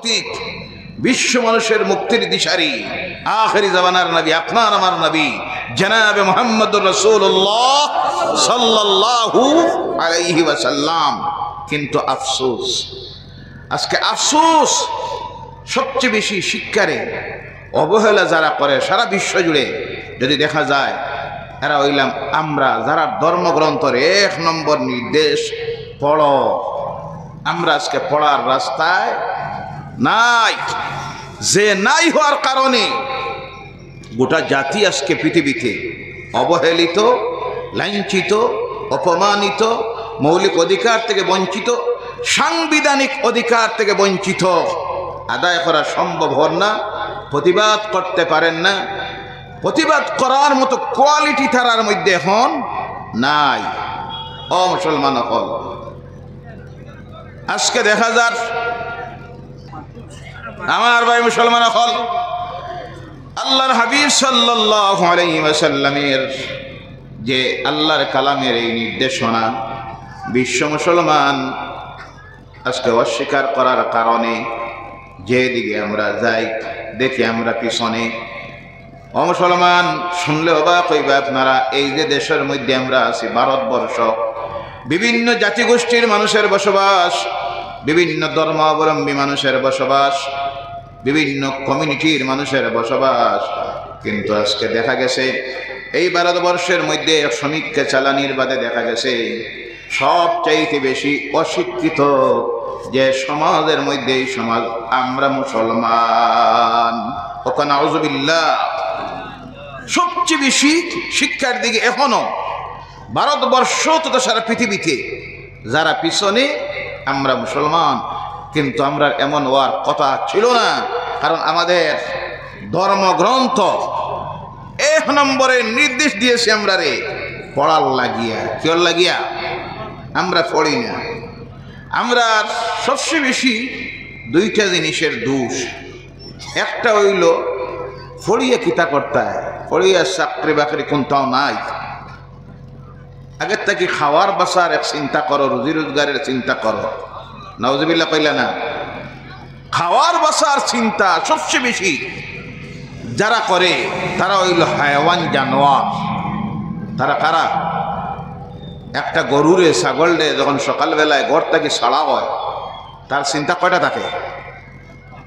প্রতীক, বিশ্ব মানুষের মুক্তির দিশারি, আখেরি জামানার নবী, আপনার আমার নবী জনাবে মুহাম্মদুর রাসূলুল্লাহ সাল্লাল্লাহু আলাইহি ওয়াসাল্লাম। কিন্তু আফসোস, আজকে আফসোস সবচেয়ে বেশি শিক্ষারে অবহেলা যারা করে সারা বিশ্ব জুড়ে যদি দেখা যায়, এরা হইলাম আমরা যারা ধর্মগ্রন্থের 1 নম্বর নির্দেশ পড়ো, আমরা আজকে পড়ার রাস্তায় নাই। যে নাই হওয়ার কারণে গোটা জাতি আজকে পৃথিবীতে অবহেলিত, লাঞ্ছিত, অপমানিত, মৌলিক অধিকার থেকে বঞ্চিত, সাংবিধানিক অধিকার থেকে বঞ্চিত, আদায় করা সম্ভব হন না, প্রতিবাদ করতে পারেন না। প্রতিবাদ করার মতো কোয়ালিটি তারার মধ্যে এখন নাই। ও মুসলমান হল, আজকে দেখা যাক আমার ভাই মুসলমান হল, আল্লাহর হাবিব সাল্লাল্লাহু আলাইহি ওয়াসাল্লামের যে আল্লাহর কালামের এই নির্দেশনা বিশ্ব মুসলমান আজকে অস্বীকার করার কারণে যেদিকে আমরা যাই দেখি আমরা পিছনে। ও মুসলমান, শুনলে অবাক হইবে আপনারা, এই যে দেশের মধ্যে আমরা আছি ভারতবর্ষ, বিভিন্ন জাতিগোষ্ঠীর মানুষের বসবাস, বিভিন্ন ধর্মাবলম্বী মানুষের বসবাস, বিভিন্ন কমিউনিটির মানুষের বসবাস, কিন্তু আজকে দেখা গেছে এই ভারতবর্ষের মধ্যে শ্রমিককে চালানির বাদে দেখা গেছে সবচাইতে বেশি অশিক্ষিত যে সমাজের মধ্যে এই সমাজ আমরা মুসলমান। ওখানে আউযুবিল্লাহ, সবচেয়ে বেশি শিক্ষার দিকে এখনো ভারতবর্ষ তথা সারা পৃথিবীতে যারা পিছনে আমরা মুসলমান। কিন্তু আমরা এমন হওয়ার কথা ছিল না, কারণ আমাদের ধর্মগ্রন্থ 1 নম্বরের নির্দেশ দিয়েছে আমরা রে পড়ার লাগিয়া। কেউ লাগিয়া আমরা পড়ি না। আমরা সবচেয়ে বেশি 2টা জিনিসের দোষ। একটা হইল পড়িয়া কিতা করতে হয়, পড়িয়া চাকরি বাকরি কোনটাও নাই। আগের থেকে খাওয়ার বাসার এক চিন্তা করো, রুজি রোজগারের চিন্তা করো। নাউজুবিল্লাহ কইলা না? খাওয়ার বাসার চিন্তা সবচেয়ে বেশি যারা করে তারা হইল হায়াওয়ান, জানোয়ার। তারা কারা? একটা গরুরে ছাগলরে যখন সকালবেলায় ঘর থেকে ছাড়া হয় তার চিন্তা কয়টা থাকে?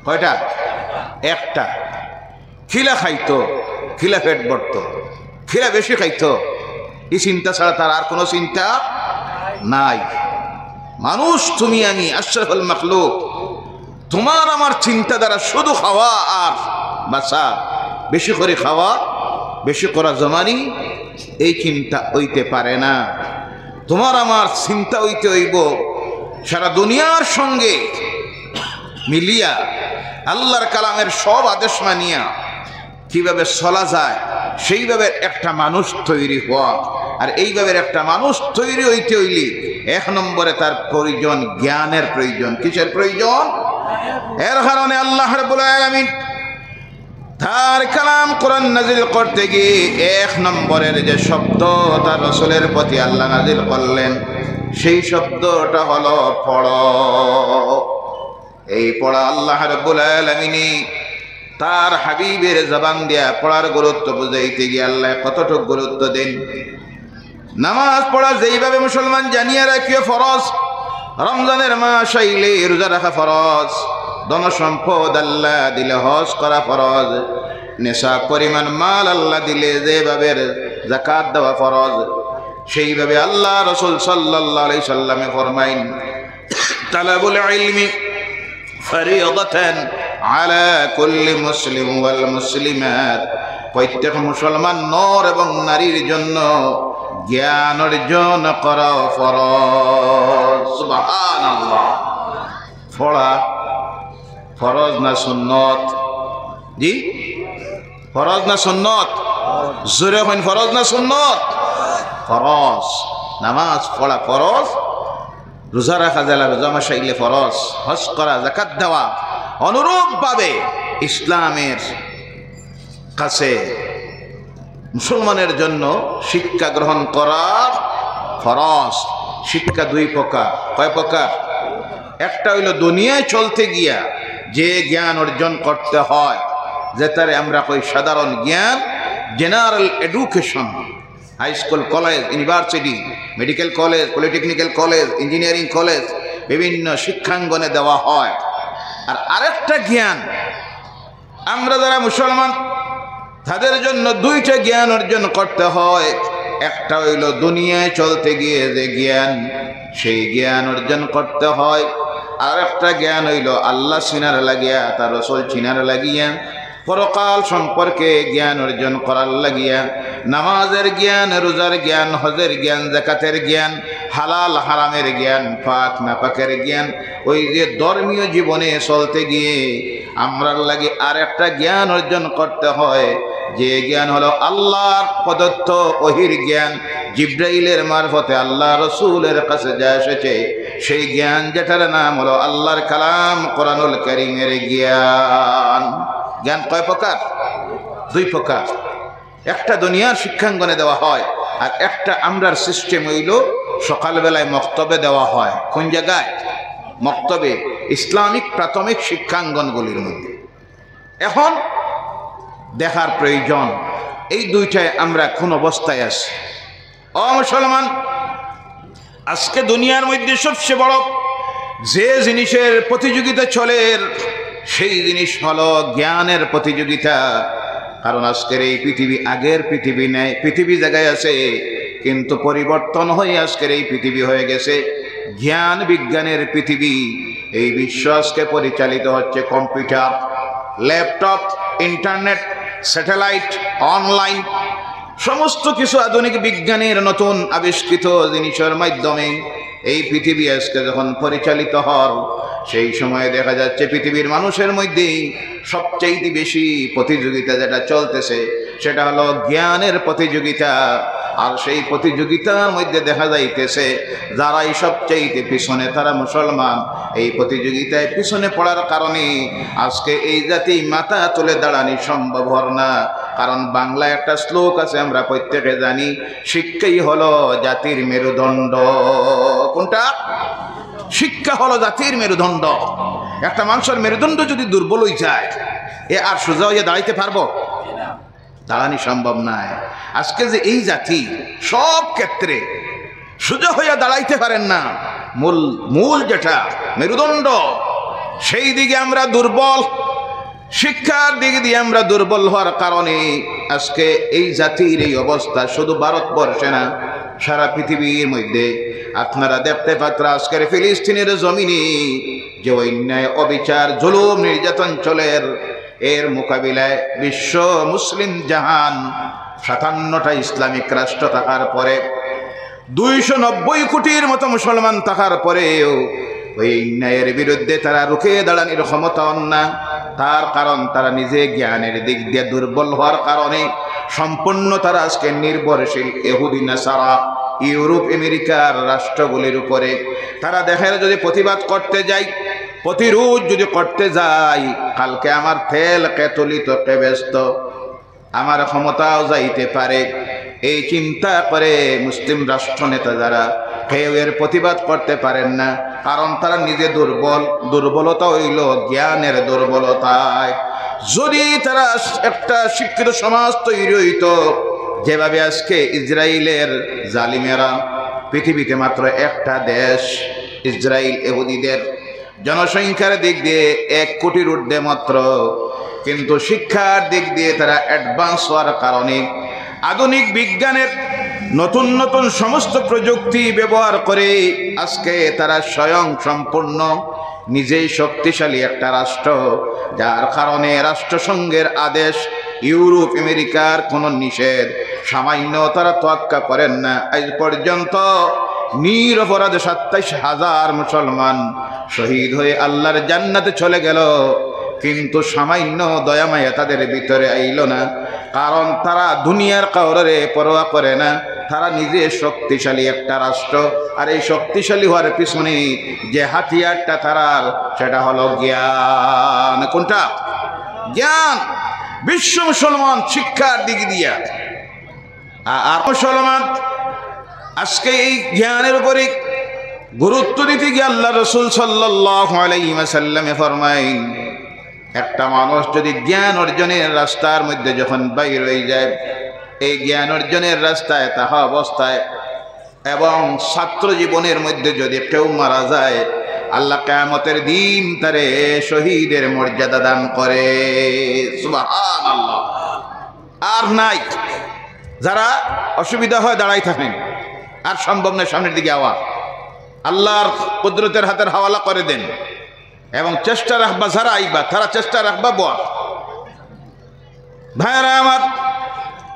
কয়টা? একটা। খিলা খাইতো, খিলা পেট ভরত, খিলা বেশি খাইতো, এই চিন্তা ছাড়া তার আর কোনো চিন্তা নাই। মানুষ তুমি আমি আশরাফুল মাখলুক, তোমার আমার চিন্তা দ্বারা শুধু খাওয়া আর বাঁচা, বেশি করে খাওয়া, বেশি করা জমানি, এই চিন্তা হইতে পারে না। তোমার আমার চিন্তা হইতে হইব সারা দুনিয়ার সঙ্গে মিলিয়া আল্লাহর কালামের সব আদেশ মানিয়া কিভাবে চলা যায় সেইভাবে একটা মানুষ তৈরি হওয়া। আর এইভাবে একটা মানুষ তৈরি হইতে হইলে 1 নম্বরে তার প্রয়োজন জ্ঞানের প্রয়োজন। কিসের প্রয়োজন? এর কারণে আল্লাহ রাব্বুল আলামিন তার কালাম কোরআন নাজিল করতে গিয়ে 1 নম্বরের যে শব্দ তার রাসূলের প্রতি আল্লাহ নাজিল করলেন, সেই শব্দটা হলো পড়ো। এই পড়া আল্লাহ রাব্বুল আলামিন তার হাবিবের জবান দিয়া পড়ার গুরুত্ব বুঝাইতে গিয়ে আল্লাহ কতটুকু গুরুত্ব দেন। নামাজ পড়া যেইভাবে মুসলমান জানিয়ে রাখিও ফরজ, রমজানের মাস আইলে রোজা রাখা ফরজ, ধন সম্পদ আল্লাহ দিলে হজ করা ফরজ, নেশাব পরিমাণ মাল আল্লাহ দিলে যেভাবে যাকাত দেওয়া ফরজ, সেইভাবে আল্লাহ রাসূল সাল্লাল্লাহু আলাইহি সাল্লামে ফরমাইন তালাবুল ইলমি ফরিয়দাতান আলা কুল্লি মুসলিম ওয়াল মুসলিমাত। প্রত্যেক মুসলমান নর এবং নারীর জন্য জ্ঞান অর্জন করা ফরজ। সুবহানাল্লাহ। পড়া ফরজ না সুন্নত? জি, ফরজ না সুন্নত? জোরে হইন, ফরজ না সুন্নত? ফরজ। নামাজ পড়া ফরজ, রোজা রাখা যারা রোজা মাস আইলে ফরজ, হজ করা, যাকাত দেওয়া অনুরূপভাবে ইসলামের কাছে মুসলমানের জন্য শিক্ষা গ্রহণ করা ফরজ। শিক্ষা 2 প্রকার। কয় প্রকার? একটা হইল দুনিয়ায় চলতে গিয়া যে জ্ঞান অর্জন করতে হয় যেটারে আমরা কই সাধারণ জ্ঞান, general education, high school, college, university, medical college, polytechnical college, engineering college, বিভিন্ন শিক্ষাঙ্গনে দেওয়া হয়। আর আরেকটা জ্ঞান আমরা যারা মুসলমান তাদের জন্য দুইটা জ্ঞান অর্জন করতে হয়। একটা হইল দুনিয়ায় চলতে গিয়ে যে জ্ঞান, সেই জ্ঞান অর্জন করতে হয়। আর একটা জ্ঞান হইল আল্লাহ চিনার লাগিয়া, তার রাসূল চিনার লাগিয়া, পরকাল সম্পর্কে জ্ঞান অর্জন করার লাগিয়া, নামাজের জ্ঞান, রোজার জ্ঞান, হজের জ্ঞান, যাকাতের জ্ঞান, হালাল হারামের জ্ঞান, পাক নাপাকের জ্ঞান, ওই যে ধর্মীয় জীবনে চলতে গিয়ে আমরার লাগে আর একটা জ্ঞান অর্জন করতে হয়, যে জ্ঞান হলো আল্লাহর প্রদত্ত ওহির জ্ঞান, জিব্রাইলের মারফতে আল্লাহ রসুলের কাছে যা এসেছে সেই জ্ঞান, যেটার নাম হলো আল্লাহর কালাম, কোরআনুল কারীমের জ্ঞান। জ্ঞান কয় প্রকার? দুই প্রকার। একটা দুনিয়ার শিক্ষাঙ্গনে দেওয়া হয়, আর একটা আমরার সিস্টেম হইল সকালবেলায় মক্তবে দেওয়া হয়। কোন জায়গায়? মক্তবে, ইসলামিক প্রাথমিক শিক্ষাঙ্গনগুলির মধ্যে। এখন দেখার প্রয়োজন এই দুইটায় আমরা কোন অবস্থায় আছি। ও মুসলমান, আজকে দুনিয়ার মধ্যে সবচেয়ে বড় যে জিনিসের প্রতিযোগিতা চলে সেই জিনিস হলো জ্ঞানের প্রতিযোগিতা। কারণ আজকের এই পৃথিবী আগের পৃথিবী নেই। পৃথিবী জায়গায় আছে কিন্তু পরিবর্তন হয়ে আজকের এই পৃথিবী হয়ে গেছে জ্ঞান বিজ্ঞানের পৃথিবী। এই বিশ্ব আজকে পরিচালিত হচ্ছে computer, laptop, internet, satellite, online, সমস্ত কিছু আধুনিক বিজ্ঞানের নতুন আবিষ্কৃত জিনিসের মাধ্যমে এই পৃথিবী আজকে যখন পরিচালিত হয়, সেই সময়ে দেখা যাচ্ছে পৃথিবীর মানুষের মধ্যে সবচেয়ে বেশি প্রতিযোগিতা যেটা চলতেছে সেটা হলো জ্ঞানের প্রতিযোগিতা। আর সেই প্রতিযোগিতার মধ্যে দেখা যাইতেছে যারাই সবচেয়ে পিছনে তারা মুসলমান। এই প্রতিযোগিতায় পিছনে পড়ার কারণে আজকে এই জাতি মাথা তুলে দাঁড়ানি সম্ভব হয় না। কারণ বাংলায় একটা শ্লোক আছে, আমরা প্রত্যেকে জানি, শিক্ষাই হলো জাতির মেরুদণ্ড। কোনটা? শিক্ষা হলো জাতির মেরুদণ্ড। একটা মানুষের মেরুদণ্ড যদি দুর্বল হয়ে যায়, এ আর সোজা হয়ে দাঁড়াইতে পারবো? দাঁড়ানি সম্ভব নয়। আজকে যে এই জাতি সব ক্ষেত্রে সোজা হইয়া দাঁড়াইতে পারেন না, মূল যেটা মেরুদণ্ড, সেই দিকে আমরা দুর্বল। শিক্ষার দিক দিয়ে আমরা দুর্বল হওয়ার কারণে আজকে এই জাতির এই অবস্থা। শুধু ভারতবর্ষে না, সারা পৃথিবীর মধ্যে আপনারা দেখতে পাচ্ছেন আজকের ফিলিস্তিনের জমিনে যে অন্যায়, অবিচার, জুলুম, নির্যাতন চলের, এর মোকাবিলায় বিশ্ব মুসলিম জাহান 57টা ইসলামিক রাষ্ট্র থাকার পরে, 290 কোটির মতো মুসলমান থাকার পরেও ওই অন্যায়ের বিরুদ্ধে তারা রুখে দাঁড়ানোর ক্ষমতা না। তার কারণ তারা নিজে জ্ঞানের দিক দিয়ে দুর্বল হওয়ার কারণে সম্পূর্ণ তারা আজকে নির্ভরশীল ইহুদি নাসারা, ইউরোপ আমেরিকার রাষ্ট্রগুলির উপরে। তারা দেখেন যদি প্রতিবাদ করতে যাই, প্রতিরোধ যদি করতে যাই, কালকে আমার তেল কেতলিত কে ব্যস্ত, আমার ক্ষমতাও যাইতে পারে, এই চিন্তা করে মুসলিম রাষ্ট্রনেতা যারা কেউ এর প্রতিবাদ করতে পারেন না। কারণ তারা নিজে দুর্বল। দুর্বলতা হইল জ্ঞানের দুর্বলতায়। যদি তারা একটা শিক্ষিত সমাজ তৈরি হইত, যেভাবে আজকে ইসরায়েলের জালিমেরা, পৃথিবীতে মাত্র একটা দেশ ইসরায়েল, ইহুদিদের জনসংখ্যার দিক দিয়ে 1 কোটির ঊর্ধ্বে মাত্র, কিন্তু শিক্ষার দিক দিয়ে তারা অ্যাডভান্স হওয়ার কারণে আধুনিক বিজ্ঞানের নতুন নতুন সমস্ত প্রযুক্তি ব্যবহার করে আজকে তারা স্বয়ং সম্পূর্ণ নিজেই শক্তিশালী একটা রাষ্ট্র, যার কারণে রাষ্ট্রসংঘের আদেশ, ইউরোপ আমেরিকার কোনো নিষেধ সামান্য তারা তোয়াক্কা করেন না। আজ পর্যন্ত নিরপরাধে 27,000 মুসলমান শহীদ হয়ে আল্লাহর জান্নাতে চলে গেল, কিন্তু সামান্য দয়ামায়া তাদের ভিতরে আইল না। কারণ তারা দুনিয়ার কাউরে পরোয়া করে না, তারা নিজে শক্তিশালী একটা রাষ্ট্র। আর এই শক্তিশালী হওয়ার পিছনে যে হাতিয়ারটা তারার, সেটা হলো জ্ঞান। কোনটা? জ্ঞান। বিশ্ব মুসলমান শিক্ষার দিক দিয়া, আর মুসলমান আজকে এই জ্ঞানের উপরে গুরুত্ব দিতে গিয়ে আল্লাহ রসুল সাল্লাল্লাহু আলাইহি ওয়াসাল্লাম ফরমাইন, একটা মানুষ যদি জ্ঞান অর্জনের রাস্তার মধ্যে যখন বাইর হয়ে যায়, এই জ্ঞান অর্জনের রাস্তায় তাহা অবস্থায় এবং ছাত্র জীবনের মধ্যে যদি কেউ মারা যায়, আল্লাহ কিয়ামতের দিন তারে শহীদের মর্যাদা দান করে। সুবহানাল্লাহ। আর নাই যারা অসুবিধা হয় দাঁড়াই থাকেন, আর সম্ভব নয় সামনের দিকে আওয়াজ, আল্লাহর কুদরতের হাতের হাওয়ালা করে দেন এবং চেষ্টা রাখবা যারা আইবা তারা চেষ্টা রাখবা বল। ভাইরা আমার,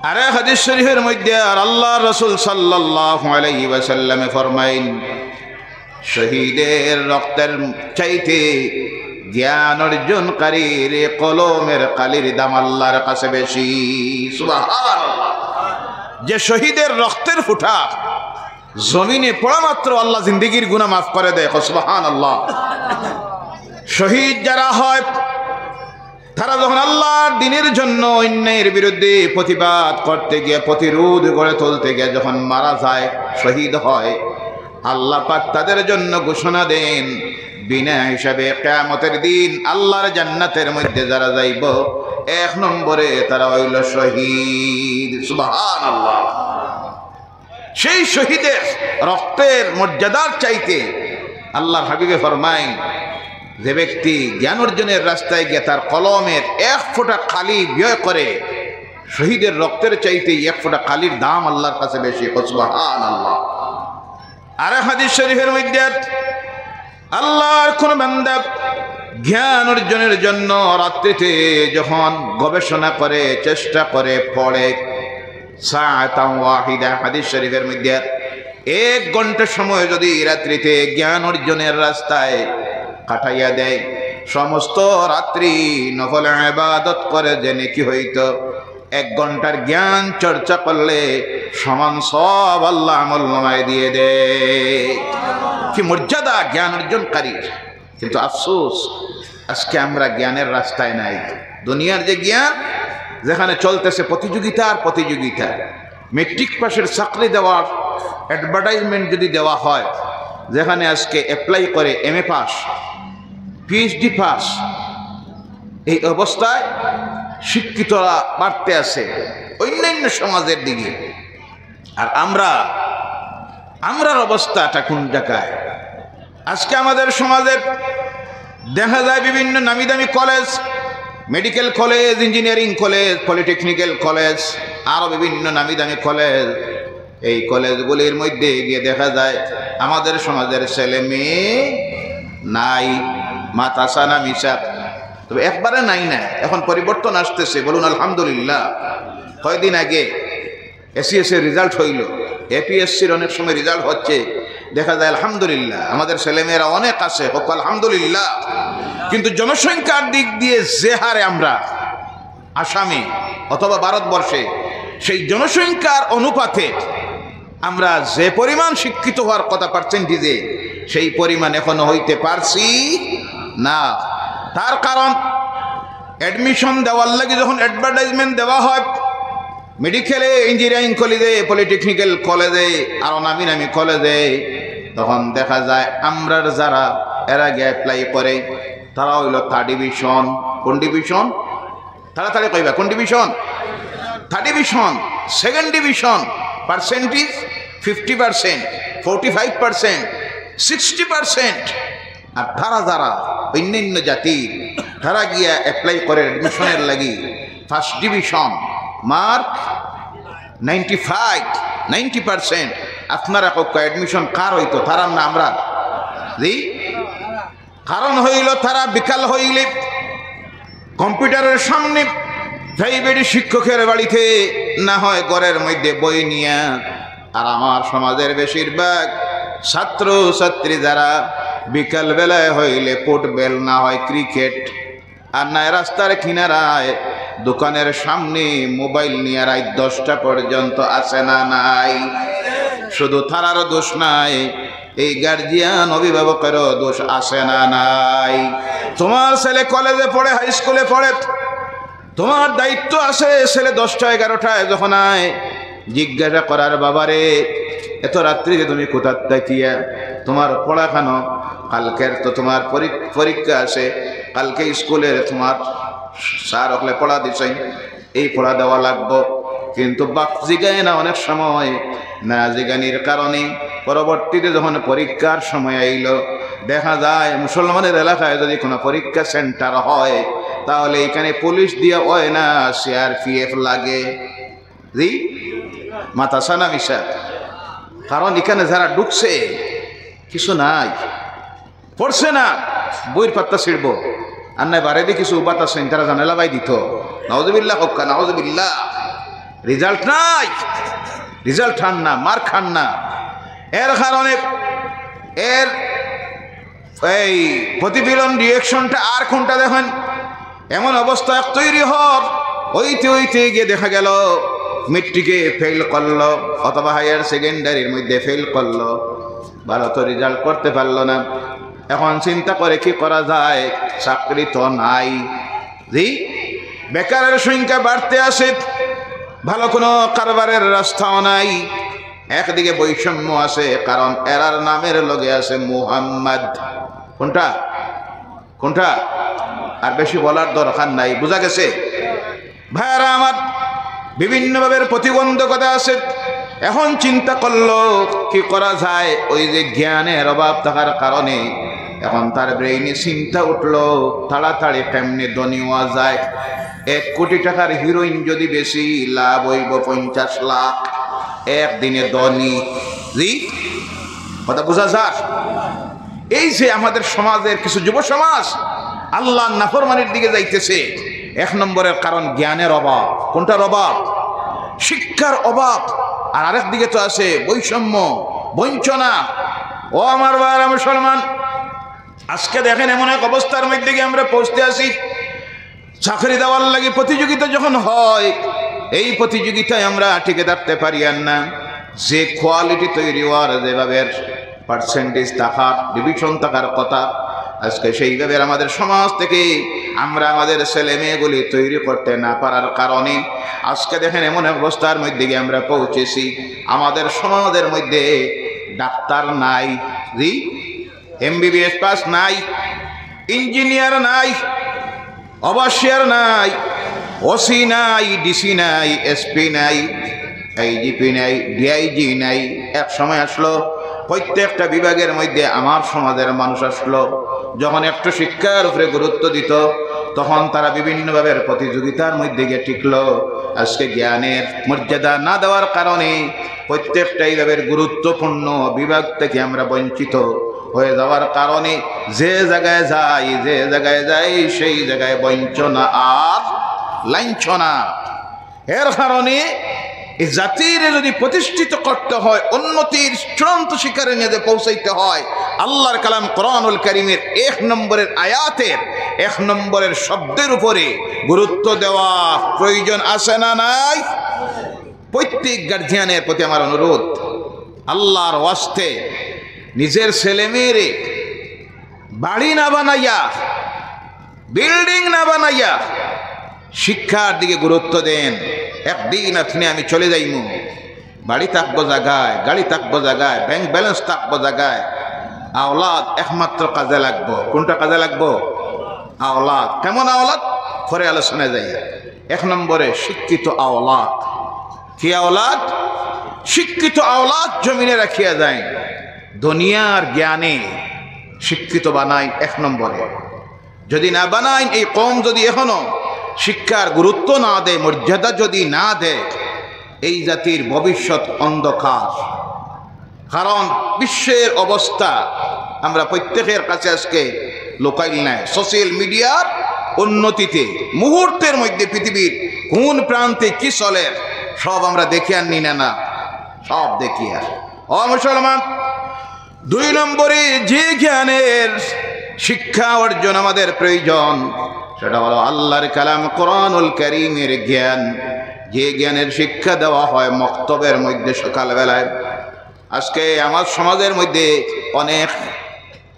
আরে হাদিস শরীফের মধ্যে আর আল্লাহ রাসূল সাল্লাল্লাহু আলাইহি ওয়াসাল্লামে ফরমাইন, শহীদের রক্তের চাইতে জ্ঞান অর্জনকারীর কলমের কালির দাম আল্লাহর কাছে বেশি। সুবহানাল্লাহ। যে শহীদের রক্তের ফুটা জমিনে পড়া মাত্র আল্লাহ জিন্দেগির গুনাহ মাফ করে দেয়। সুবহানাল্লাহ। শহীদ যারা হয় তারা যখন আল্লাহর দ্বীনের জন্য অন্যায়ের বিরুদ্ধে প্রতিবাদ করতে গিয়ে, প্রতিরোধ গড়ে তুলতে গিয়ে যখন মারা যায়, শহীদ হয়, আল্লাহ পাক তাদের জন্য ঘোষণা দেন বিনা হিসাবে কিয়ামতের দিন আল্লাহর জান্নাতের মধ্যে যারা যাইব, 1 নম্বরে তারা হইল শহীদ। সুবহানাল্লাহ। সেই শহীদের রক্তের মর্যাদার চাইতে আল্লাহর হাবিবে ফরমায়, যে ব্যক্তি জ্ঞান অর্জনের রাস্তায় গিয়ে তার কলমের 1 ফোঁটা কালি ব্যয় করে, শহীদের রক্তের চাইতে 1 ফোঁটা কালির দাম আল্লাহর কাছে বেশি। সুবহানাল্লাহ। আর হাদিস শরীফের মধ্যে আল্লাহর কোন বান্দা জ্ঞান অর্জনের জন্য রাত্রিতে যখন গবেষণা করে, চেষ্টা করে, পড়ে, সাআতান ওয়াহিদা, হাদিস শরীফের মধ্যে 1 ঘন্টা সময় যদি রাত্রিতে জ্ঞান অর্জনের রাস্তায় কাটাইয়া দেয়, সমস্ত রাত্রি নফল ইবাদত করে যে নেকি হইতো, 1 ঘন্টার জ্ঞান চর্চা করলে সমান সব আল্লাহ আমলনামায় দিয়ে দেয়। কি মর্যাদা জ্ঞান অর্জনকারীর! কিন্তু আফসোস, আজকে আমরা জ্ঞানের রাস্তায় নাই। দুনিয়ার যে জ্ঞান, যেখানে চলতেছে প্রতিযোগিতা আর প্রতিযোগিতা, মেট্রিক পাশের চাকরি দেওয়ার অ্যাডভার্টাইজমেন্ট যদি দেওয়া হয়, যেখানে আজকে অ্যাপ্লাই করে MA পাস, PhD পাস, এই অবস্থায় শিক্ষিতরা বাড়তে আছে অন্যান্য সমাজের দিকে। আর আমরার অবস্থাটা কোন জায়গায়? আজকে আমাদের সমাজের দেখা যায় বিভিন্ন নামি দামি college, medical college, engineering college, polytechnical college, আরও বিভিন্ন নামি দামি কলেজ। এই কলেজগুলির মধ্যে গিয়ে দেখা যায় আমাদের সমাজের ছেলে মেয়ে নাই, মাতাসা না মিশা, তবে একবারে নাই না, এখন পরিবর্তন আসতেছে। বলুন আলহামদুলিল্লাহ। কয়েকদিন আগে SCS এর রেজাল্ট হইল, APSCর অনেক সময় রেজাল্ট হচ্ছে, দেখা যায় আলহামদুলিল্লাহ আমাদের ছেলেমেয়েরা অনেক আছে, হোক আলহামদুলিল্লাহ। কিন্তু জনসংখ্যার দিক দিয়ে যে হারে আমরা আসামে অথবা ভারতবর্ষে, সেই জনসংখ্যার অনুপাতে আমরা যে পরিমাণ শিক্ষিত হওয়ার কথা পার্সেন্টেজে, সেই পরিমাণ এখনো হইতে পারছি না। তার কারণ অ্যাডমিশন দেওয়ার লাগে যখন অ্যাডভার্টাইজমেন্ট দেওয়া হয়, মেডিকেলে, ইঞ্জিনিয়ারিং কলেজে, পলিটেকনিক্যাল কলেজে, আরও নামি নামি কলেজে, তখন দেখা যায় আমরার যারা এরা গিয়ে অ্যাপ্লাই করে, তারা হইল 3rd ডিভিশন। কোন ডিভিশন? তাড়াতাড়ি কইবা, কোন division? 3rd division, 2nd division, percentage 50%, 45%, 60%। আর তারা যারা অন্যান্য জাতি, তারা গিয়া অ্যাপ্লাই করে অ্যাডমিশনের লাগি 1st ডিভিশন, মার্ক 95, 90%। আপনারা কোক অ্যাডমিশন কার হইতো? তারা না আমরা? জি, কারণ হইল তারা বিকাল হইলে কম্পিউটারের সামনে প্রাইভেট শিক্ষকের বাড়িতে, না হয় ঘরের মধ্যে বই নিয়ে। আর আমার সমাজের বেশিরভাগ ছাত্র ছাত্রী যারা বিকাল বেলায় হইলে ফুটবল, না হয় ক্রিকেট, আর না রাস্তার কিনারায় দোকানের সামনে মোবাইল নিয়ে রাত 10টা পর্যন্ত আসে না নাই। শুধু তারারও দোষ নাই, এই গার্জিয়ান অভিভাবকেরও দোষ আসে না নাই। তোমার ছেলে কলেজে পড়ে, হাই স্কুলে পড়ে, তোমার দায়িত্ব আছে ছেলে 10টা 11টায় যখন আয় জিজ্ঞাসা করার, বাবারে এত রাত্রিতে তুমি কোথার থাকিয়া, তোমার পড়াখানো, কালকের তো তোমার পরীক্ষা আছে, কালকে স্কুলের তোমার স্যার হলে পড়া দিছে, এই পড়া দেওয়া লাগবো, কিন্তু বাপ জিগায় না অনেক সময়। না জিগানির কারণে পরবর্তীতে যখন পরীক্ষার সময় আইল, দেখা যায় মুসলমানের এলাকায় যদি কোনো পরীক্ষা সেন্টার হয় তাহলে এখানে পুলিশ দিয়ে হয় না, CRPF লাগে। জি মাথা সানা মিশা, কারণ এখানে যারা ঢুকছে কিছু নাই, পড়ছে না, বইয়ের পাত্তা ছিড়ব আর নাই বারে দিয়ে কিছু উপাত আছেন তারা জানালা বাই দিত। নাউজুবিল্লাহ হক্কা, নাউজুবিল্লাহ। রেজাল্ট নাই, রেজাল্ট খান না, মার খান না। এর কারণে এর এই প্রতিফলন রিয়েকশনটা আর কোনটা দেখেন, এমন অবস্থা তৈরি হওয়ার হইতে গিয়ে দেখা গেল মেট্রিকে ফেল করলো অথবা হায়ার সেকেন্ডারির মধ্যে ফেল করলো, ভালো তো রেজাল্ট করতে পারলো না। এখন চিন্তা করে কি করা যায়, চাকরি তো নাই। জি বেকারের সংখ্যা বাড়তে আসে, ভালো কোনো কারবারের রাস্তাও নাই। একদিকে বৈষম্য আছে, কারণ এরার নামের লগে আছে মুহাম্মদ। কোনটা কোনটা আর বেশি বলার দরকার নাই, বোঝা গেছে ভাইয়ারা আমার। বিভিন্নভাবে প্রতিবন্ধকতা আছে। এখন চিন্তা করলো কি করা যায়, ওই যে জ্ঞানের অভাব থাকার কারণে এখন তার ব্রেইনে চিন্তা উঠলো তাড়াতাড়ি কেমনে ধনী হওয়া যায়। 1 কোটি টাকার হিরোইন যদি বেশি লাভ হইব 50 লাখ, একদিনে ধনী। জি কথা বোঝা যায়। এই যে আমাদের সমাজের কিছু যুব সমাজ আল্লাহ নাফরমানির দিকে যাইতেছে, 1 নম্বরের কারণ জ্ঞানের অভাব। কোনটার অভাব? শিক্ষার অভাব। আর আরেক দিকে তো আছে বৈষম্য, বঞ্চনা। ও আমার ভাইরা মুসলমান, আজকে দেখেন এমন এক অবস্থার মধ্যে গিয়ে আমরা পৌঁছতে আসি, চাকরি দেওয়ার লাগে প্রতিযোগিতা যখন হয়, এই প্রতিযোগিতায় আমরা টিকে থাকতে পারি আর না। যে কোয়ালিটি তৈরি হওয়ার, যেভাবে পার্সেন্টেজ থাকার, ডিভিশন থাকার কথা, আজকে সেইভাবে আমাদের সমাজ থেকে আমরা আমাদের ছেলে মেয়েগুলি তৈরি করতে না পারার কারণে আজকে দেখেন এমন অবস্থার মধ্যে গিয়ে আমরা পৌঁছেছি, আমাদের সমাজের মধ্যে ডাক্তার নাই, জি MBBS পাস নাই, ইঞ্জিনিয়ার নাই, অবশ্যিয়ার নাই, ওসি নাই, ডিসি নাই, এসপি নাই, IGP নাই, DIG নাই। এক সময় আসলো প্রত্যেকটা বিভাগের মধ্যে আমার সমাজের মানুষ আসলো, যখন একটু শিক্ষার উপরে গুরুত্ব দিত তখন তারা বিভিন্নভাবে প্রতিযোগিতার মধ্যে গিয়ে টিকলো। আজকে জ্ঞানের মর্যাদা না দেওয়ার কারণে প্রত্যেকটা এইভাবে গুরুত্বপূর্ণ বিভাগ থেকে আমরা বঞ্চিত হয়ে যাওয়ার কারণে যে জায়গায় যাই সেই জায়গায় বঞ্চনা আর লাঞ্ছনা। এর কারণে এই জাতির যদি প্রতিষ্ঠিত করতে হয়, উন্নতির চূড়ান্ত শিখরে নিয়ে পৌঁছাইতে হয়, আল্লাহর কালাম কোরআনুল কারীমের 1 নম্বরের আয়াতের 1 নম্বরের শব্দের উপরে গুরুত্ব দেওয়া প্রয়োজন আছে না নাই? প্রত্যেক গার্জিয়ানের প্রতি আমার অনুরোধ, আল্লাহর ওয়াস্তে নিজের ছেলে মেয়েরে বাড়ি না বানাইয়া, বিল্ডিং না বানাইয়া শিক্ষার দিকে গুরুত্ব দেন। একদিন আপনি আমি চলে যাইমু, বাড়ি থাকবো জায়গায়, গাড়ি থাকবো জায়গায়, ব্যাংক ব্যালেন্স থাকবো জায়গায়, আওলাদ একমাত্র কাজে লাগবো। কোনটা কাজে লাগবো? আওলাদ। কেমন আওলাদ? পরে আলোচনা যাই। 1 নম্বরে শিক্ষিত আওলাদ। কি আওলাদ? শিক্ষিত আওলাদ জমিনে রাখিয়া যায়, দুনিয়ার জ্ঞানে শিক্ষিত বানাই 1 নম্বরে। যদি না বানাই, এই কম যদি এখনো শিক্ষার গুরুত্ব না দেয়, মর্যাদা যদি না দেয়, এই জাতির ভবিষ্যৎ অন্ধকার। কারণ বিশ্বের অবস্থা আমরা প্রত্যেকের কাছে আজকে লোকাল নাই। সোশ্যাল মিডিয়ার উন্নতিতে মুহূর্তের মধ্যে পৃথিবীর কোন প্রান্তে কি চলে সব আমরা দেখি আর নিনা না, সব দেখি আর। ও মুসলমান, 2 নম্বরে যে জ্ঞানের শিক্ষা অর্জন আমাদের প্রয়োজন, সেটা হলো আল্লাহর কালাম কোরআনুল কারীমের জ্ঞান। যে জ্ঞানের শিক্ষা দেওয়া হয় মক্তবের মধ্যে সকালবেলায়। আজকে আমার সমাজের মধ্যে অনেক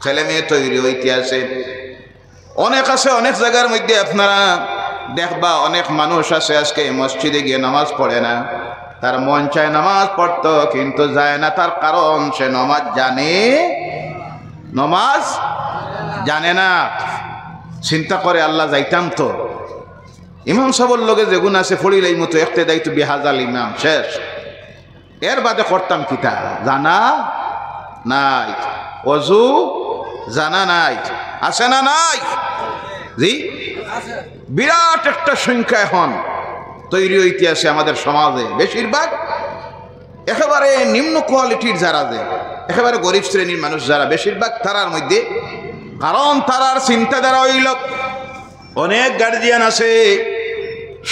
ছেলে মেয়ে তৈরি হইতে আছে, অনেক আছে, অনেক জায়গার মধ্যে আপনারা দেখবা অনেক মানুষ আছে আজকে মসজিদে গিয়ে নামাজ পড়ে না। তার মন চায় নামাজ পড়তো, কিন্তু যায় না। তার কারণ সে নামাজ জানে না। চিন্তা করে আল্লাহ যাইতাম তো ইমাম সাহেবের লগে যেগুন আছে ফড়িলাই মতো একটা দায়িত্ব বিহাজাল ইমাম শেষ এর বাদে করতাম কিতা জানা নাই অজু জানা নাই আছে না নাই জি বিরাট একটা সংখ্যা এখন তৈরি হইতে আছে আমাদের সমাজে বেশিরভাগ একেবারে নিম্ন কোয়ালিটির যারা যে একেবারে গরিব শ্রেণীর মানুষ যারা বেশিরভাগ তারার মধ্যে কারণ তারার চিন্তাধারা হইল অনেক গার্জিয়ান আছে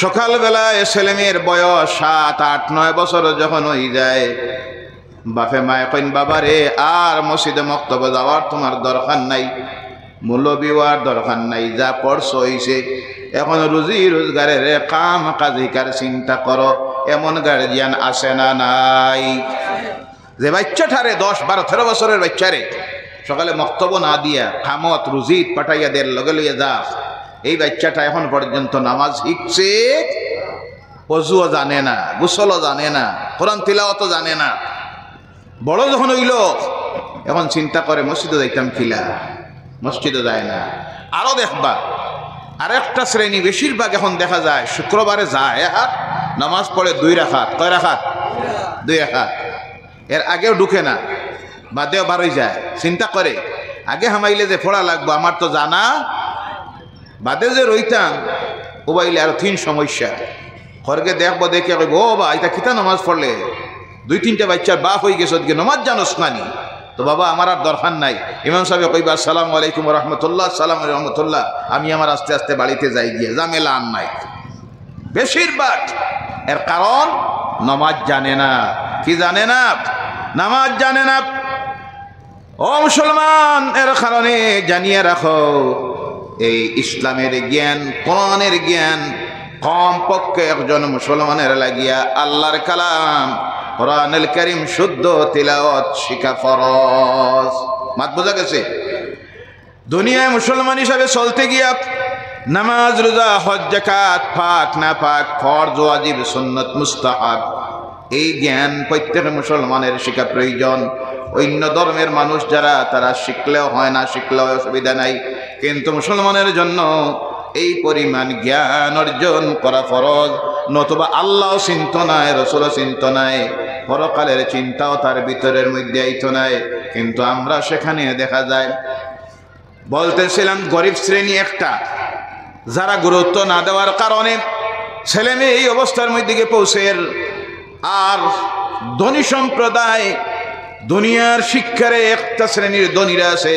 সকালবেলায় ছেলেমেয়ের বয়স 7, 8, 9 বছর যখন হয়ে যায় বাপে মায়ে কইন বাবারে আর মসজিদে মক্তবে যাওয়ার তোমার দরকার নাই মৌলবি হওয়ার দরকার নাই যা পড়ছো হইছে এখন রুজি রোজগারের কাম কাজিকার চিন্তা করো এমন গার্জিয়ান আছে না নাই যে বাচ্চাটারে 10, 12, 13 বছরের বাচ্চারে সকালে মক্তব না দিয়া খামত রুজিত পাঠাইয়া দের লগে লইয়া যা এই বাচ্চাটা এখন পর্যন্ত নামাজ শিখছে অজুও জানে না গোসলও জানে না কোরআন তিলাওয়াতও জানে না বড় যখন হইল এখন চিন্তা করে মসজিদে যাইতাম কিলা মসজিদে যায় না আরো দেখবা আরেকটা শ্রেণী বেশিরভাগ এখন দেখা যায় শুক্রবারে যায় হাত নামাজ পড়ে 2 রাকাত কয় রাকাত 2 রাকাত এর আগেও ঢুকে না বাদেও বারোই যায় চিন্তা করে আগে হামাইলে যে পড়া লাগবো আমার তো জানা বাদে যে রইতাম ও বাইলে আরো 3 সমস্যা খড়গে দেখবো দেখে কইব ও বা এটা কিতা নামাজ পড়লে 2-3টা বাচ্চার বাপ হয়ে গেছে ওদিকে নামাজ জানোস নানি তো বাবা আমার আর দরকার নাই ইমাম সাহেব কইবা আসসালামু আলাইকুম রহমতুল্লাহ সালাম রহমতুল্লাহ আমি আমার আস্তে আস্তে বাড়িতে যাই গিয়ে জামেলা আর নাই বেশিরভাগ এর কারণ নামাজ জানে না কি জানে না নামাজ জানে না ও মুসলমান এর কারণে জানিয়ে রাখো এই ইসলামের জ্ঞান কোরআনের জ্ঞান কমপক্ষে একজন মুসলমানের লাগিয়া আল্লাহর কালাম কোরআনুল কারীম শুদ্ধ তিলাওয়াত শিখা ফরজ মাত বোঝা গেছে দুনিয়ায় মুসলমান হিসাবে চলতে গিয়া নামাজ রোজা হজ যাকাত পাক না পাক ফরজ ওয়াজিব সুন্নাত মুস্তাহাব এই জ্ঞান প্রত্যেক মুসলমানের শিখা প্রয়োজন অন্য ধর্মের মানুষ যারা তারা শিখলেও হয় না শিখলেও অসুবিধা নাই কিন্তু মুসলমানের জন্য এই পরিমাণ জ্ঞান অর্জন করা ফরজ নতুবা আল্লাহ চিন্ত নাই রসুল চিন্ত নাই পরকালের চিন্তাও তার ভিতরের মধ্যে আইতো নাই কিন্তু আমরা সেখানে দেখা যায় বলতেছিলাম গরিব শ্রেণী একটা যারা গুরুত্ব না দেওয়ার কারণে ছেলে মেয়ে এই অবস্থার মধ্যে গিয়ে পৌঁছের আর ধনী সম্প্রদায় দুনিয়ার শিক্ষারে একটা শ্রেণীর ধনীরা আছে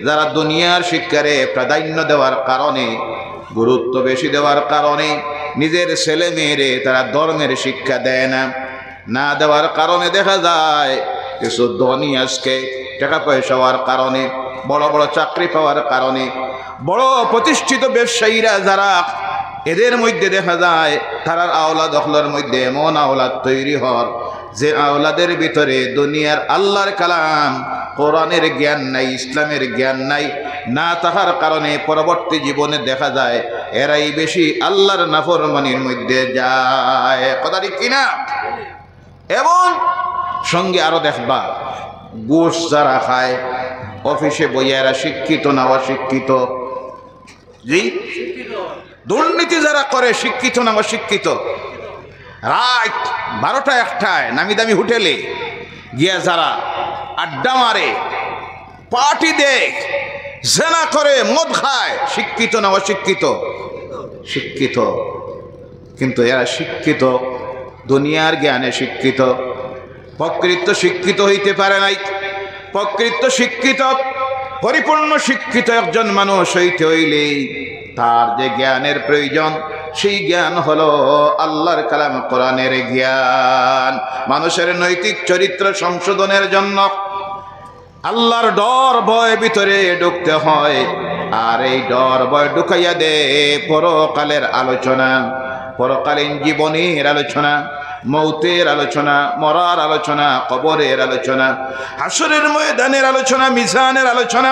যারা দুনিয়ার শিক্ষারে প্রাধান্য দেওয়ার কারণে গুরুত্ব বেশি দেওয়ার কারণে নিজের ছেলে মেয়েরে তারা ধর্মের শিক্ষা দেয় না না দেওয়ার কারণে দেখা যায় কিছু ধনী আজকে টাকা পয়সা হওয়ার কারণে বড় বড় চাকরি পাওয়ার কারণে বড় প্রতিষ্ঠিত ব্যবসায়ীরা যারা এদের মধ্যে দেখা যায় তারার আওলাদ অখলার মধ্যে এমন আওলাদ তৈরি হওয়ার যে আওলাদের ভিতরে দুনিয়ার আল্লাহর কালাম কোরআনের জ্ঞান নাই ইসলামের জ্ঞান নাই না তাহার কারণে পরবর্তী জীবনে দেখা যায় এরাই বেশি আল্লাহর নাফরমানির মধ্যে যায় কথা ঠিক কিনা এবং সঙ্গে আরো দেখবা ঘুষ যারা খায় অফিসে বইয়া এরা শিক্ষিত না অশিক্ষিত জি দুর্নীতি যারা করে শিক্ষিত না অশিক্ষিত রাত 12টা 1টায় নামি দামি হোটেলে গিয়া যারা আড্ডা মারে পার্টি দেখ জেনা করে মদ খায় শিক্ষিত না অশিক্ষিত শিক্ষিত কিন্তু এরা শিক্ষিত দুনিয়ার জ্ঞানে শিক্ষিত প্রকৃত শিক্ষিত হইতে পারে নাই প্রকৃত শিক্ষিত পরিপূর্ণ শিক্ষিত একজন মানুষ হইতে হইলে তার যে জ্ঞানের প্রয়োজন সেই জ্ঞান হলো আল্লাহর কালাম কোরআনের জ্ঞান মানুষের নৈতিক চরিত্র সংশোধনের জন্য আল্লাহর ডর ভয় ভিতরে ঢুকতে হয় আর এই ডর ভয় ঢুকাইয়া দে পরকালের আলোচনা পরকালীন জীবনের আলোচনা মৌতের আলোচনা মরার আলোচনা কবরের আলোচনা হাসরের ময়দানের আলোচনা মিজানের আলোচনা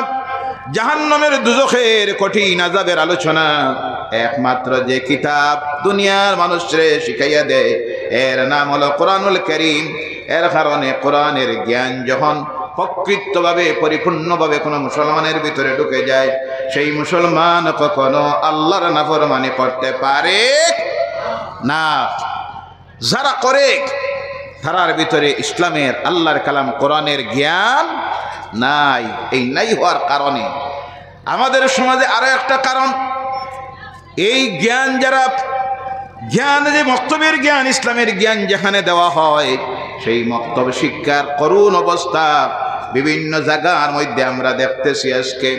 জাহান্নামের দুজখের কঠিন আযাবের আলোচনা একমাত্র যে কিতাব দুনিয়ার মানুষরে শিখাইয়া দেয় এর নাম হলো কোরআনুল কারীম এর কারণে কোরআনের জ্ঞান যখন প্রকৃতভাবে পরিপূর্ণভাবে কোনো মুসলমানের ভিতরে ঢুকে যায়, সেই মুসলমান কখনো আল্লাহর নাফরমানি করতে পারে না। যারা করে তারার ভিতরে ইসলামের, আল্লাহর কালাম, কোরআনের জ্ঞান নাই। এই নাই হওয়ার কারণে আমাদের সমাজে আরো একটা কারণ, এই জ্ঞান যারা, জ্ঞান যে মক্তবের জ্ঞান, ইসলামের জ্ঞান যেখানে দেওয়া হয়, সেই মক্তব শিক্ষার করুণ অবস্থা বিভিন্ন জায়গার মধ্যে আমরা দেখতেছি। আজকে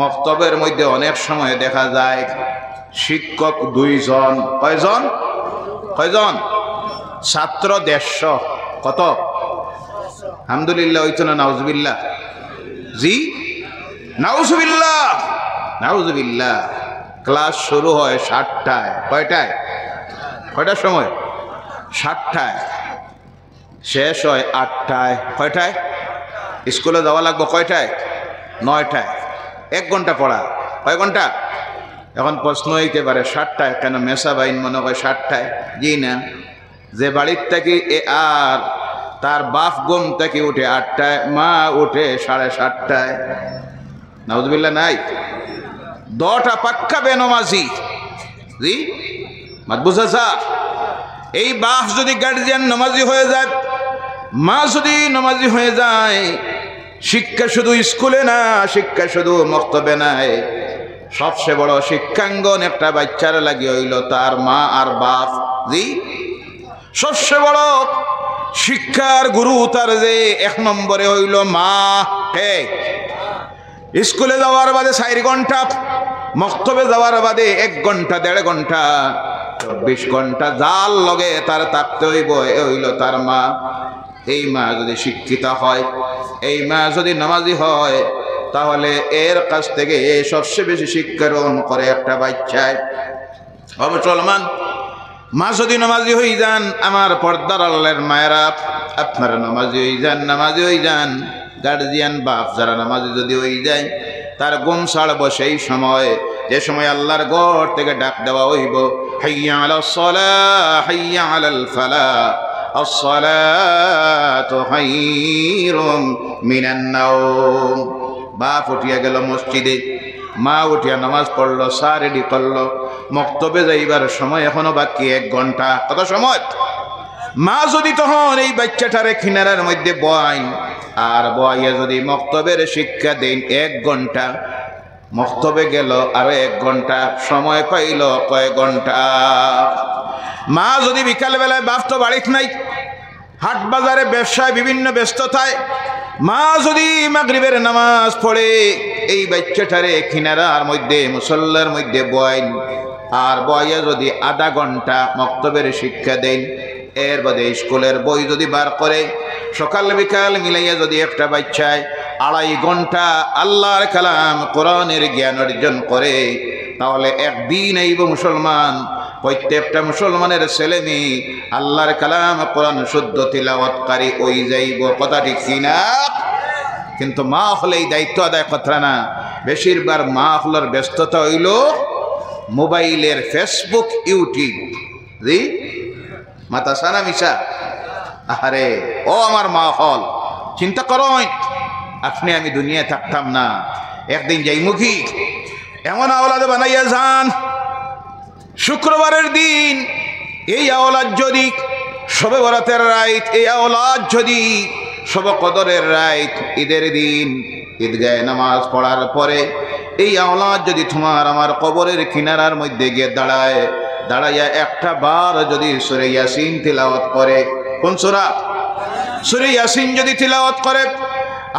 মক্তবের মধ্যে অনেক সময় দেখা যায় শিক্ষক 2 জন, কয়জন? ছাত্র 150। কত? আলহামদুলিল্লাহ হইতো না? নাউজুবিল্লাহ। জি, নাউজুবিল্লাহ, নাউজুবিল্লাহ। ক্লাস শুরু হয় 7টায়। কয়টায়? কয়টার সময়? 7টায়। শেষ হয় 8টায়। কয়টায়? স্কুলে যাওয়া লাগবে কয়টায়? 9টায়। 1 ঘন্টা পড়া। কয় ঘন্টা? এখন প্রশ্ন হইতে পারে 7টায় কেন? মেসা বাইন মনে হয় 7টায়। জি না, যে বাড়ির থেকে আর তার বাপ ঘুম থেকে উঠে 8টায়, মা উঠে 7:30টায়। নাউজুবিল্লাহ নাই? 10টা পাক্কা বেনমাজি। জি, মাত বুঝাছা? এই বাপ যদি গার্জিয়ান নামাজি হয়ে যায়, মা যদি নামাজি হয়ে যায়, শিক্ষা শুধু স্কুলে না, শিক্ষা শুধু মক্তবে নাই, সবচেয়ে বড় শিক্ষাঙ্গন একটা বাচ্চার লাগে হইল তার মা আর বাপ। জি, সবচেয়ে বড় শিক্ষার গুরু তার যে 1 নম্বরে হইল মা। স্কুলে যাওয়ার বাদে 4 ঘন্টা, মক্তবে যাওয়ার বাদে 1 ঘন্টা 1.5 ঘন্টা, 24 ঘন্টা যার লগে তার থাকতে হইব, এ হইল তার মা। এই মা যদি শিক্ষিত হয়, এই মা যদি নামাজি হয়, তাহলে এর কাছ থেকে সবচেয়ে বেশি শিক্ষা গ্রহণ করে একটা বাচ্চায়। মুসলমান মা যদি নামাজি হয়ে যান, আমার পর্দার আল্লাহর মায়েরা, আপনারা নামাজি হয়ে যান, নামাজি হয়ে যান। গার্জিয়ান বাপ যারা নামাজি যদি হয়ে যায়, তার ঘুম ছাড়বো সেই সময়, যে সময় আল্লাহর ঘর থেকে ডাক দেওয়া হইব, হাইয়া আলাস সালাহ, হাইয়া আলাল ফালাহ, আসসালাতু খায়রুম মিনান নাওম। বাপ উঠিয়া গেল মসজিদে, মা উঠিয়া নামাজ পড়লো, চা রেডি করলো, মক্তবে যাইবার সময় এখনো বাকি 1 ঘন্টা। কত সময়? মা যদি তখন এই বাচ্চাটারে কিনারার মধ্যে বয়াইন, আর বয়াইয়া যদি মক্তবের শিক্ষা দেন 1 ঘন্টা, মক্তবে গেল আরো 1 ঘন্টা, সময় পাইল কয় ঘন্টা? মা যদি বিকালবেলায়, বাপ তো বাড়িতে নাই, হাট বাজারে ব্যবসায় বিভিন্ন ব্যস্ততায়, মা যদি মাগরিবের নামাজ পড়ে এই বাচ্চাটারে কিনারার মধ্যে, মুসল্লার মধ্যে বয়াইন, আর বয়া যদি আধা ঘন্টা মক্তবের শিক্ষা দেন, এর বাদে স্কুলের বই যদি বার করে, সকাল বিকাল মিলাইয়া যদি একটা বাচ্চায় 2.5 ঘন্টা আল্লাহর কালাম, কোরআনের জ্ঞান অর্জন করে, তাহলে একদিন এই মুসলমান, প্রত্যেকটা মুসলমানের ছেলে মেয়ে আল্লাহর কালাম, কোরআন শুদ্ধ তিলাওয়াতকারী ওই যাইব। কথা ঠিক কিনা? কিন্তু মা হলে এই দায়িত্ব আদায় কথা না। বেশিরভাগ মা হলার ব্যস্ততা হইল মোবাইলের, ফেসবুক, ইউটিউব। জি, মাতা সানা মিশা। আরে ও আমার মা হল, চিন্তা করো, আপনি আমি দুনিয়ায় থাকতাম না, একদিন যাইমুখী। এমন আওলাদ বানাইয়া যান, শুক্রবারের দিন এই আওলাদ যদি শবে বরাতের রাত, এই আওলাদ যদি শবে কদরের রাত, ঈদের দিন ঈদগাহে নামাজ পড়ার পরে এই আওলাদ যদি তোমার আমার কবরের কিনারার মধ্যে গিয়ে দাঁড়ায়, দাঁড়াইয়া একটা বার যদি সূরা ইয়াসিন তিলাওয়াত করে, কোন সূরা? সূরা ইয়াসিন যদি তিলাওয়াত করে,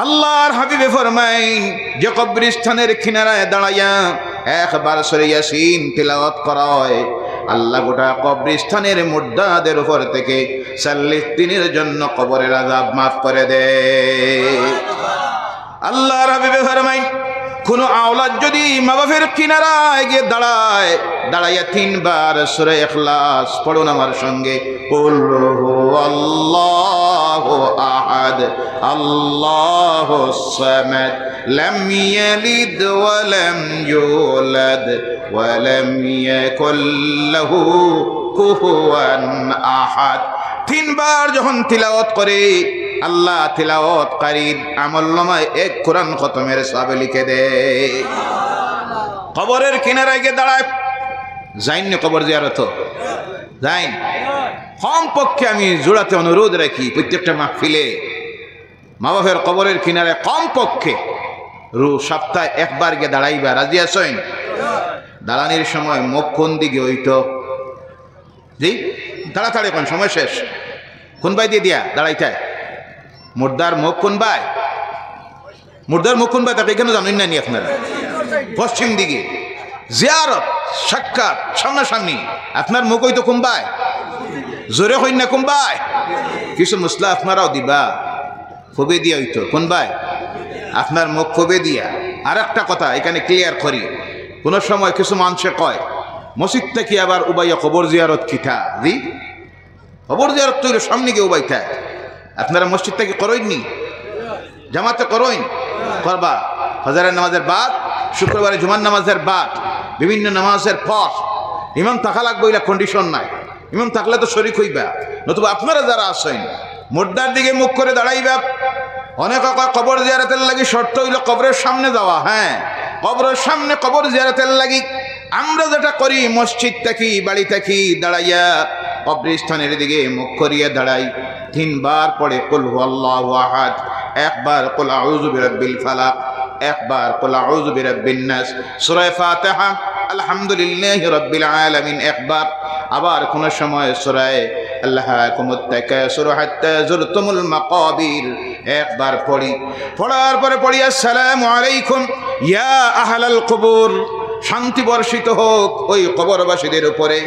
আল্লাহর হাবিবে ফরমাইন যে কবরস্থানের কিনারায় দাঁড়াইয়া একবার সূরা ইয়াসিন তিলাওয়াত করা হয়, আল্লাহ গোটা কবরস্থানের মুর্দাদের উপর থেকে 40 দিনের জন্য কবরের আযাব মাফ করে দেয়। আল্লাহর হাবিবে ফরমাইন কোন আওলাদ যদি মা বাপের কিনারায় গিয়ে দাঁড়ায়, দাঁড়াইয়া 3 বার সূরা ইখলাস পড়ুন আমার সঙ্গে, কুল হুয়াল্লাহু আহাদ, আল্লাহুস সামাদ, লাম ইয়ালিদ ওয়া লাম ইউলাদ ওয়া লাম ইয়াকুল লাহু কুফুয়ান আহাদ। 3 বার যখন তিলাওয়াত করে আল্লাহ তিলাওয়াতকারীর আমলনামায় এক কোরআন খতমের সওয়াব লিখে দেয়। কবরের কিনারায় গিয়ে দাঁড়ায় যাইন না কবর জিয়ারত যাইন। কমপক্ষে আমি জোড়াতে অনুরোধ রাখি প্রত্যেকটা মাহফিলে মা বাপের কবরের কিনারায় কমপক্ষে সপ্তাহে একবার গিয়ে দাঁড়াইবা। রাজি আছেন? দাঁড়ানির সময় মুখ কোন দিকে হইতো? জি তাড়াতাড়ি কোন সময় শেষ। কোন বাই দিয়ে দিয়া দাঁড়াইতে? মুর্দার মুখ কোন বাই? মুর্দার মুখ কোন বাই তাকে কেন জানেন না নি আপনারা? পশ্চিম দিকে জিয়ারত সাক্ষাৎ সামনাসামনি আপনার মুখ হইতো কুম্বাই, জোরে হইন না কুম্বাই। কিছু মুসলা আপনারাও দিবা খুবই দিয়া হইতো কোন ভাই আপনার মুখ খুবই দিয়া। আর একটা কথা এখানে ক্লিয়ার করি, কোনো সময় কিছু মানুষে কয় মসজিদ থেকে আবার উবাইয়া কবর জিয়ারত কিঠা জি কবর জিয়ারত তৈরি সামনে গিয়ে উবাইতা। আপনারা মসজিদ থেকে করইননি, জামাতে করইন করবা। ফজরের নামাজের বাদ, শুক্রবারে জুমার নামাজের বাদ, বিভিন্ন নামাজের পর ইমাম থাকা লাগবে এগুলা কন্ডিশন নাই। ইমাম থাকলে তো শরীক হইবা, নতুবা আপনারা যারা আসেন মুর্দার দিকে মুখ করে দাঁড়াইবা। অনেক কবর জিয়ারতের লাগি শর্ত হইল কবরের সামনে যাওয়া। হ্যাঁ কবরের সামনে কবর জিয়ারতের লাগি আমরা যেটা করি মসজিদ থাকি বাড়ি থাকি দাঁড়াইয়া কবরস্থানের দিকে মুখ করিয়া দাঁড়াই। 3 বার পড়ে কুল হুয়াল্লাহু আহাদ, একবার কুল আউযু বিরাব্বিল ফালাক, একবার কুল আউযু বিরাব্বিন নাস, সূরা ফাতিহা আলহামদুলিল্লাহি রাব্বিল আলামিন একবার। আবার কোন সময় সূরা আল্লাহাকুমুত তাকাসুর হাত্তা যুরতুমুল মাকাবির একবার পড়ি। পড়ার পরে পড়ি আসসালামু আলাইকুম ইয়া আহলাল কুবুর, শান্তি বর্ষিত হোক ওই কবরবাসীদের উপরে।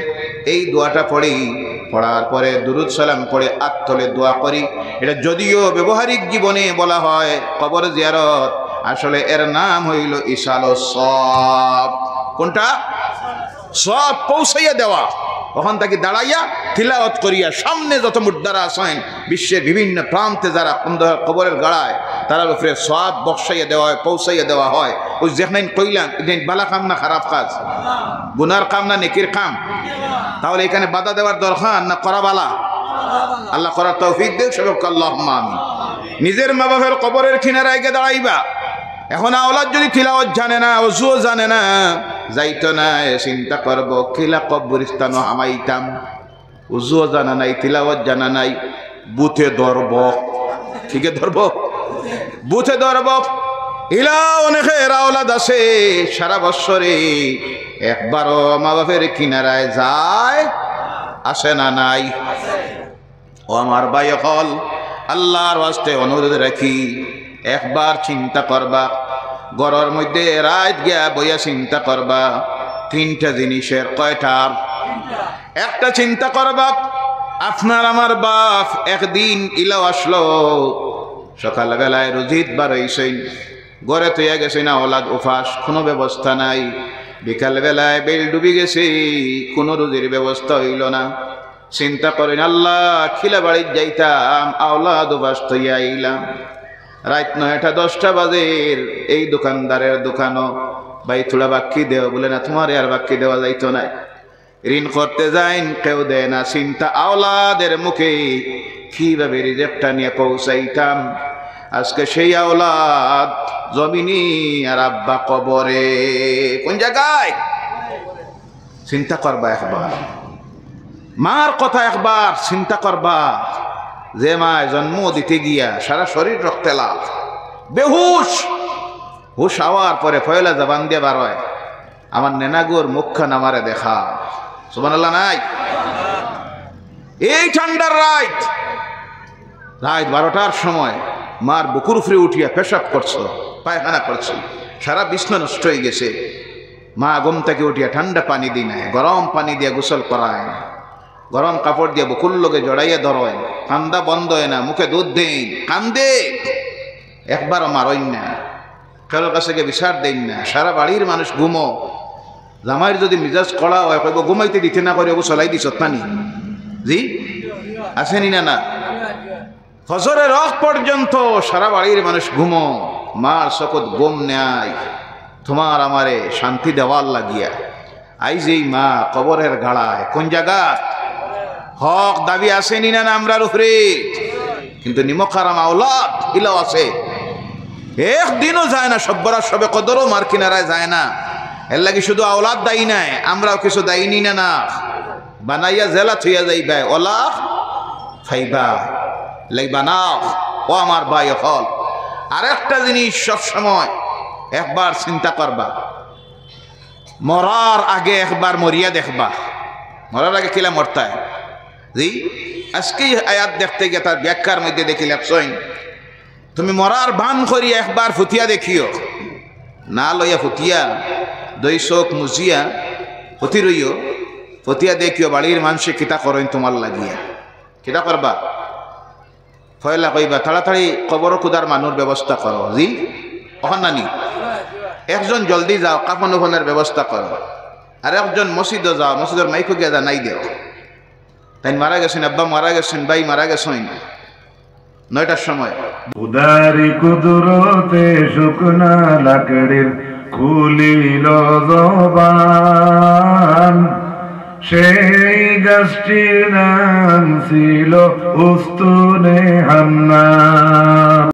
এই দোয়াটা পড়ি। পড়ার পরে দুরুদ সালাম পড়ে আত্তলে দোয়া করি। এটা যদিও ব্যবহারিক জীবনে বলা হয় কবর জিয়ারত, আসলে এর নাম হইল ইসালুস সওয়াব। কোনটা? সওয়াব পৌঁছাইয়া দেওয়া। ওখান থেকে দাঁড়াইয়া তিলাওয়াত করিয়া সামনে যত মুর্দারা আছেন বিশ্বের বিভিন্ন প্রান্তে যারা কবরের গাড়ায় তার উপরে সওয়াব বর্ষাইয়া দেওয়া হয়, পৌঁছাইয়া দেওয়া হয়। ওই যেখানে কইলাম বালা কাম না খারাপ কাজ, গুনার কাম না নেকির কাম? তাহলে এখানে বাধা দেওয়ার দরকার না করা বালা? আল্লাহ করার তৌফিক দেখ সবকে আল্লাহুম্মা আমিন। নিজের মা বাপের কবরের কিনারায় গিয়ে দাঁড়াইবা। এখন আওলাদ যদি তিলাওয়াত জানে না, ওযুও জানে না, যাইতো না, চিন্তা করবো কিলা কবরস্থান হামাইতাম। ওযুও জানা নাই, তিলাওয়াত জানা নাই, বুথে ধরব। ঠিকই ধরব, বুথে ধরব। ইলা অনেকের আওলাদ আছে সারা বৎসরে একবারও মা বাপের কিনারায় যায়, আসে না নাই? ও আমার ভাই হল, আল্লাহর ওয়াস্তে অনুরোধ রাখি, একবার চিন্তা করবা, ঘরের মধ্যে রাত গিয়া বইয়া চিন্তা করবা 3টা জিনিসের। কয়টার? একটা চিন্তা করবা, আপনার আমার বাপ একদিন ইলাও আসলো, সকালবেলায় রুজিত বার হইছেন, ঘরে তৈয়া গেছে না ওলাদ উপাস, কোনো ব্যবস্থা নাই। বিকালবেলায় বেল ডুবি গেছে, কোনো রুজির ব্যবস্থা হইল না। চিন্তা করেন আল্লাহ খিলা বাড়ির যাইতাম, আওলাদ উপাস তৈয়া আইলাম। রাত 9টা 10টা বাজে, এই দোকানদারের দোকানও ভাই থোড়া বাক্কি দেও, বলে না তোমার আর বাক্কি দেওয়া যাইতো না। ঋণ করতে যাইন কেউ দেয় না। চিন্তা আওলাদের মুখে কিভাবে রিজেক্টটা নিয়ে পৌঁছাইতাম। আজকে সেই আওলাদ জমিনি আর আব্বা কবরে। কোন জায়গায়? চিন্তা করবা একবার, মার কথা একবার চিন্তা করবা। যে মায় জন্ম দিতে গিয়া সারা শরীর রক্তে লাল, বেহুশ, হুশ হওয়ার পরে ফয়লা জবান দিয়ে বার হয়, আমার নেনাগুর মুখখান আমারে দেখা। সুবহানাল্লাহ নাই? এই ঠান্ডার রাত 12টার সময় মার বুকুর উপরে উঠিয়া পেশাব করছো, পায়খানা করছো, সারা বিছনা নষ্ট হয়ে গেছে। মা ঘুম থেকে উঠিয়া ঠান্ডা পানি দিই নাই, গরম পানি দিয়ে গোসল করায়, গরম কাপড় দিয়ে বুকুর লোকে জড়াইয়া ধরয়, কান্দা বন্ধ হয় না, মুখে দুধ দেন, কান্দে, একবারও মারইন না, কারোর কাছে গিয়ে বিচার দেন না। সারা বাড়ির মানুষ ঘুমো। জামাইয়ের যদি মিজাজ কড়া হয়, কইব ঘুমাইতে দিতে না করে চলাই দিছ পানি। জি আসেনি না? না, ফজরের রক পর্যন্ত সারা বাড়ির মানুষ ঘুমো। মার শপথ ঘুম নেয় তোমার আমারে শান্তি দেওয়ার লাগিয়া। আইজ এই মা কবরের গাড়ায় কোন জায়গা? হক দাবি আসেনি না আমরার উপরে? কিন্তু নিমকারাম আওলাদ ইলাও আছে, একদিনও যায় না সব্বরা সবে কদরও মার কিনারায় যায় না। এর লাগি শুধু আওলাদ দায়ী নাই, আমরাও কিছু দায়ী নি না বানাইয়া জেলা থইয়া যাইবা ওলা ফাইবা লাই বানাও। ও আমার ভাই হল, আর একটা জিনিস সবসময় একবার চিন্তা করবা, মরার আগে একবার মরিয়া দেখবা। মরার আগে কিলা মরতায় জি আজকেই আয়াত দেখতে গিয়ে তার ব্যাখ্যার মধ্যে দেখি লেখছইন, তুমি মরার ভান করিয়া একবার ফুটিয়া দেখিও, না লইয়া ফুটিয়া দই চোখ মুজিয়া ফুটি রইও, ফুটিয়া দেখিও বাড়ির মানুষে কিতা করেন তোমার লাগিয়া, কিতা করবা ফয়লা কইবা তাড়াতাড়ি কবর খুদার মানুষ ব্যবস্থা করো জি ওখান নানি, একজন জলদি যাও কাফন ওখানের ব্যবস্থা করো, আর একজন মসজিদে যাও, মসজিদের মাইকো গিয়া জানাই দেও তাই মারা গেছেন, আব্বা মারা গেছেন, ভাই মারা গেছেন 9টার সময়। উদারি কুদরতে শুকনা লাকড়ির খুলিল জবান, সেই গাছটির নাম ছিল উস্তুনে হান্নান।